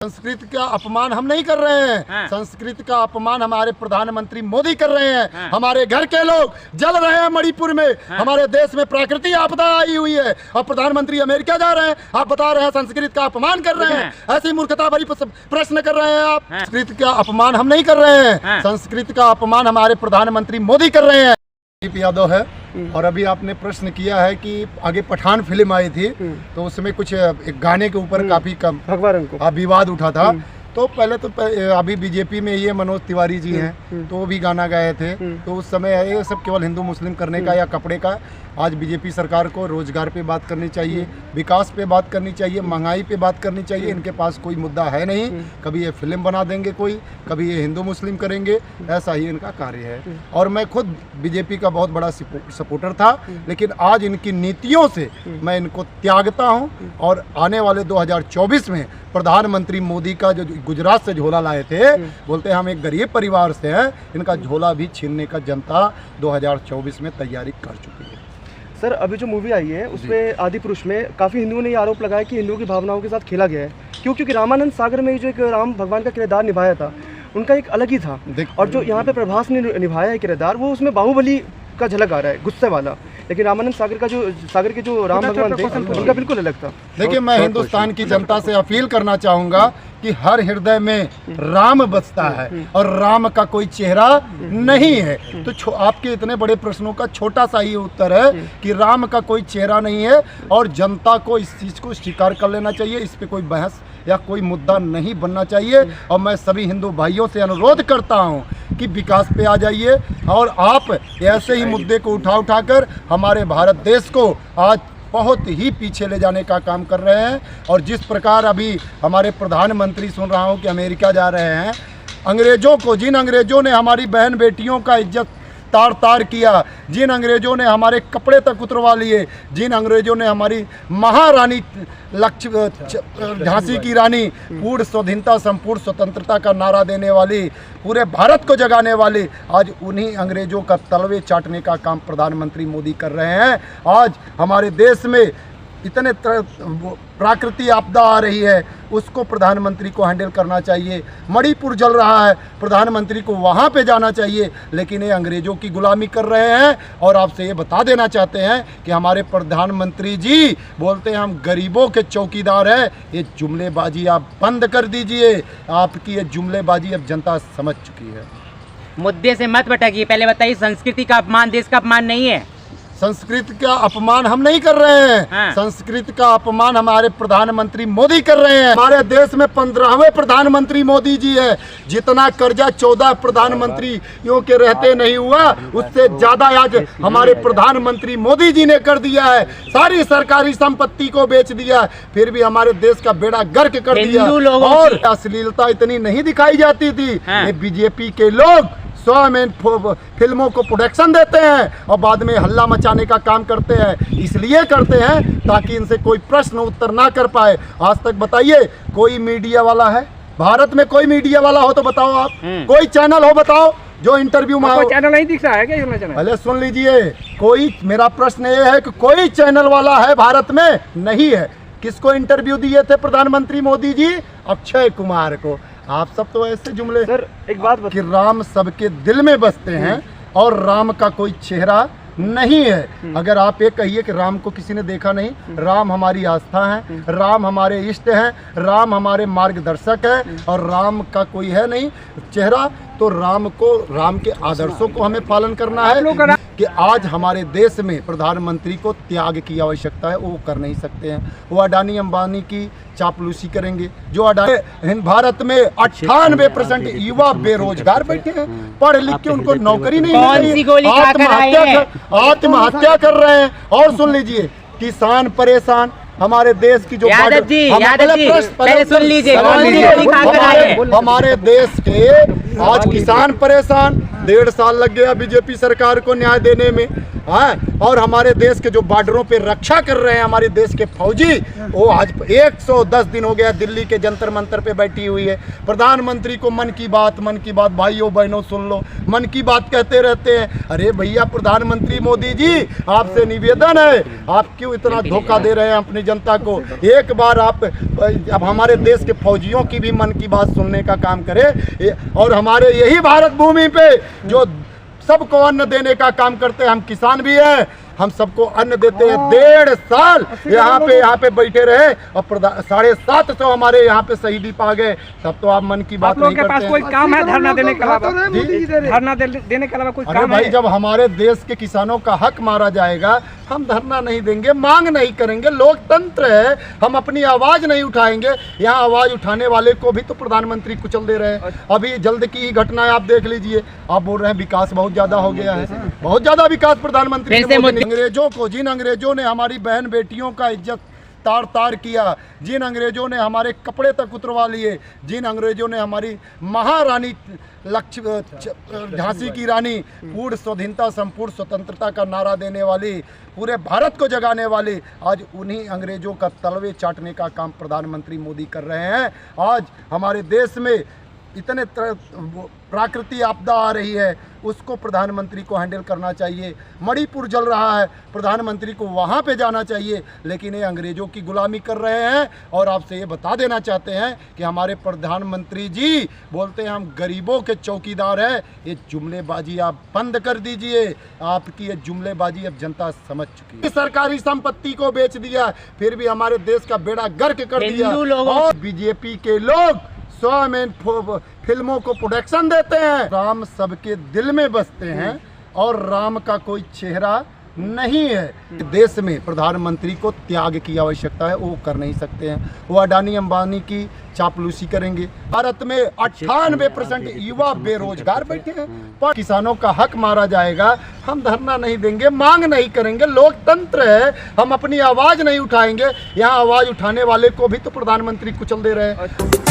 संस्कृत का अपमान हम नहीं कर रहे हैं। हाँ। संस्कृत का अपमान हमारे प्रधानमंत्री मोदी कर रहे हैं। हाँ। हमारे घर के लोग जल रहे हैं मणिपुर में। हाँ। हमारे देश में प्राकृतिक आपदा आई हुई है और प्रधानमंत्री अमेरिका जा रहे हैं। आप बता रहे हैं संस्कृत का अपमान कर रहे हैं। ऐसी मूर्खता भरी प्रश्न कर रहे हैं आप। हाँ। संस्कृत का अपमान हम नहीं कर रहे हैं। हाँ। संस्कृत का अपमान हमारे प्रधानमंत्री मोदी कर रहे हैं। यादव है और अभी आपने प्रश्न किया है कि आगे पठान फिल्म आई थी तो उसमें कुछ एक गाने के ऊपर काफी कम भगवान को विवाद उठा था। तो पहले तो अभी बीजेपी में ये मनोज तिवारी जी हैं तो वो भी गाना गाए थे। तो उस समय ये सब केवल हिंदू मुस्लिम करने का या कपड़े का। आज बीजेपी सरकार को रोजगार पे बात करनी चाहिए, विकास पे बात करनी चाहिए, महंगाई पे बात करनी चाहिए। इनके पास कोई मुद्दा है नहीं। कभी ये फिल्म बना देंगे कोई, कभी ये हिंदू मुस्लिम करेंगे, ऐसा ही इनका कार्य है। और मैं खुद बीजेपी का बहुत बड़ा सपोर्टर था, लेकिन आज इनकी नीतियों से मैं इनको त्यागता हूँ। और आने वाले 2024 में प्रधानमंत्री मोदी का जो गुजरात से झोला लाए थे, बोलते हैं हम एक गरीब परिवार से हैं, इनका झोला भी छीनने का जनता 2024 में तैयारी कर चुकी है। सर अभी जो मूवी आई है उसमें आदि पुरुष में काफ़ी हिंदुओं ने ये आरोप लगाया कि हिंदुओं की भावनाओं के साथ खेला गया है। क्योंकि रामानंद सागर में जो एक राम भगवान का किरदार निभाया था उनका एक अलग ही था। और जो यहाँ पे प्रभास ने निभाया है किरदार, वो उसमें बाहुबली का झलक आ रहा है, गुस्से वाला। लेकिन रामानंद सागर के जो राम भगवान थे उनका बिल्कुल अलग था। देखिए, मैं हिंदुस्तान की जनता से अपील करना चाहूँगा कि हर हृदय में राम बसता है और राम का कोई चेहरा नहीं है। तो आपके इतने बड़े प्रश्नों का छोटा सा ही उत्तर है कि राम का कोई चेहरा नहीं है और जनता को इस चीज़ को स्वीकार कर लेना चाहिए। इस पे कोई बहस या कोई मुद्दा नहीं बनना चाहिए। और मैं सभी हिंदू भाइयों से अनुरोध करता हूं कि विकास पे आ जाइए और आप ऐसे ही मुद्दे को उठाकर हमारे भारत देश को आज बहुत ही पीछे ले जाने का काम कर रहे हैं। और जिस प्रकार अभी हमारे प्रधानमंत्री, सुन रहा हूं कि अमेरिका जा रहे हैं, जिन अंग्रेजों ने हमारी बहन बेटियों का इज्जत तार तार किया, जिन अंग्रेजों ने हमारे कपड़े तक उतरवा लिए, जिन अंग्रेजों ने हमारी महारानी झांसी की रानी पूर्ण स्वाधीनता संपूर्ण स्वतंत्रता का नारा देने वाली, पूरे भारत को जगाने वाली, आज उन्हीं अंग्रेजों का तलवे चाटने का काम प्रधानमंत्री मोदी कर रहे हैं। आज हमारे देश में इतने प्राकृतिक आपदा आ रही है, उसको प्रधानमंत्री को हैंडल करना चाहिए। मणिपुर जल रहा है, प्रधानमंत्री को वहाँ पे जाना चाहिए, लेकिन ये अंग्रेजों की गुलामी कर रहे हैं। और आपसे ये बता देना चाहते हैं कि हमारे प्रधानमंत्री जी बोलते हैं हम गरीबों के चौकीदार हैं। ये जुमलेबाजी आप बंद कर दीजिए। आपकी ये जुमलेबाजी अब जनता समझ चुकी है। मुद्दे से मत भटकिए, पहले बताइए संस्कृति का अपमान देश का अपमान नहीं है। संस्कृत का अपमान हम नहीं कर रहे हैं। हाँ। संस्कृत का अपमान हमारे प्रधानमंत्री मोदी कर रहे हैं। हमारे देश में 15वें प्रधानमंत्री मोदी जी है। जितना कर्जा 14 प्रधानमंत्रियों के रहते नहीं हुआ, उससे ज्यादा आज हमारे प्रधानमंत्री मोदी जी ने कर दिया है। सारी सरकारी संपत्ति को बेच दिया, फिर भी हमारे देश का बेड़ा गर्क कर दिया। और अश्लीलता इतनी नहीं दिखाई जाती थी। हाँ। ये बीजेपी के लोग स्वयं फिल्मों को प्रोडक्शन देते हैं और बाद में हल्ला मचाने का काम करते हैं। इसलिए करते हैं ताकि इनसे कोई प्रश्न उत्तर ना कर पाए। आज तक बताइए कोई मीडिया वाला है भारत में? कोई मीडिया वाला हो तो बताओ आप, कोई चैनल हो बताओ जो इंटरव्यू में कोई चैनल नहीं दिख रहा है क्या? चैनल पहले सुन लीजिए। कोई, मेरा प्रश्न ये है कि कोई चैनल वाला है भारत में? नहीं है। किसको इंटरव्यू दिए थे प्रधानमंत्री मोदी जी? अक्षय कुमार को। आप सब तो ऐसे जुमले सर, एक बात कि राम सबके दिल में बसते हैं और राम का कोई चेहरा नहीं है। अगर आप ये कहिए कि राम को किसी ने देखा नहीं, राम हमारी आस्था है, राम हमारे इष्ट हैं, राम हमारे मार्गदर्शक है और राम का कोई है नहीं चेहरा, तो राम के आदर्शों को हमें पालन करना है। कि आज हमारे देश में प्रधानमंत्री को त्याग की आवश्यकता है, वो कर नहीं सकते हैं। वो अडानी अंबानी की चापलूसी करेंगे। जो अडानी, भारत में 98% युवा बेरोजगार बैठे हैं, पढ़ लिख के उनको नौकरी नहीं मिल रही, आत्महत्या कर रहे हैं। और सुन लीजिए, किसान परेशान, हमारे देश की जो यादव जी पहले सुन लीजिए, हमारे देश के आज किसान परेशान। 1.5 साल लग गया बीजेपी सरकार को न्याय देने में। हाँ, और हमारे देश के जो बॉर्डरों पे रक्षा कर रहे हैं हमारे देश के फौजी, वो आज 110 दिन हो गया दिल्ली के जंतर मंतर पे बैठी हुई है। प्रधानमंत्री को मन की बात भाइयों बहनों सुन लो, मन की बात कहते रहते हैं। अरे भैया प्रधानमंत्री मोदी जी, आपसे निवेदन है, आप क्यों इतना धोखा दे रहे हैं अपनी जनता को? एक बार आप अब हमारे देश के फौजियों की भी मन की बात सुनने का काम करें। और हमारे यही भारत भूमि पे जो सबको अन्न देने का काम करते हैं, हम किसान भी हैं, हम सबको अन्न देते हैं। 1.5 साल यहाँ पे बैठे रहे और 750 हमारे यहाँ पे शहीदी पा गए, तब तो आप मन की बात नहीं करते। पास कोई काम है धरना देने के अलावा? धरना देने के अलावा कोई अरे काम भाई है? जब हमारे देश के किसानों का हक मारा जाएगा, हम धरना नहीं देंगे, मांग नहीं करेंगे। लोकतंत्र है, हम अपनी आवाज नहीं उठाएंगे। यहाँ आवाज उठाने वाले को भी तो प्रधानमंत्री कुचल दे रहे हैं। अभी जल्द की ही घटना है, आप देख लीजिए। आप बोल रहे हैं विकास बहुत ज्यादा हो गया है, बहुत ज्यादा विकास प्रधानमंत्री अंग्रेजों को, जिन अंग्रेजों ने हमारी बहन बेटियों का इज्जत तार तार किया, जिन अंग्रेजों ने हमारे कपड़े तक उतरवा लिए, जिन अंग्रेजों ने हमारी महारानी झांसी की रानी, पूर्ण स्वाधीनता संपूर्ण स्वतंत्रता का नारा देने वाली, पूरे भारत को जगाने वाली, आज उन्हीं अंग्रेजों का तलवे चाटने का काम प्रधानमंत्री मोदी कर रहे हैं। आज हमारे देश में इतने प्राकृतिक आपदा आ रही है, उसको प्रधानमंत्री को हैंडल करना चाहिए। मणिपुर जल रहा है, प्रधानमंत्री को वहाँ पे जाना चाहिए, लेकिन ये अंग्रेजों की गुलामी कर रहे हैं। और आपसे ये बता देना चाहते हैं कि हमारे प्रधानमंत्री जी बोलते हैं हम गरीबों के चौकीदार हैं। ये जुमलेबाजी आप बंद कर दीजिए, आपकी ये जुमलेबाजी अब जनता समझ चुकी है। सरकारी संपत्ति को बेच दिया, फिर भी हमारे देश का बेड़ा गर्क कर दिया। और बीजेपी के लोग स्वयं फिल्मों को प्रोडक्शन देते हैं। राम सबके दिल में बसते हैं और राम का कोई चेहरा नहीं है। देश में प्रधानमंत्री को त्याग की आवश्यकता है, वो कर नहीं सकते हैं। वो अडानी अंबानी की चापलूसी करेंगे। भारत में 98% युवा बेरोजगार बैठे हैं। पर किसानों का हक मारा जाएगा, हम धरना नहीं देंगे, मांग नहीं करेंगे। लोकतंत्र है, हम अपनी आवाज नहीं उठाएंगे। यहाँ आवाज उठाने वाले को भी तो प्रधानमंत्री कुचल दे रहे हैं।